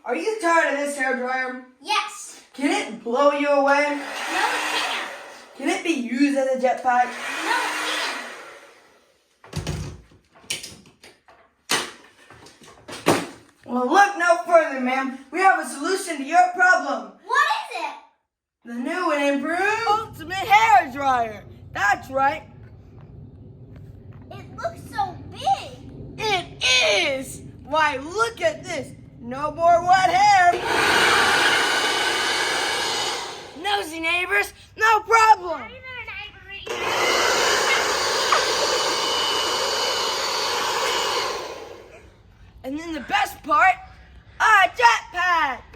Are you tired of this hairdryer? Yes. Can it blow you away? No, it can't. Can it be used as a jetpack? No, it can't. Well, look no further, ma'am. We have a solution to your problem. What is it? The new and improved Ultimate Hair Dryer. That's right. It looks so big. It is. Why, look at this. No more wet hair. Nosy neighbors, no problem. And then the best part, a jetpack.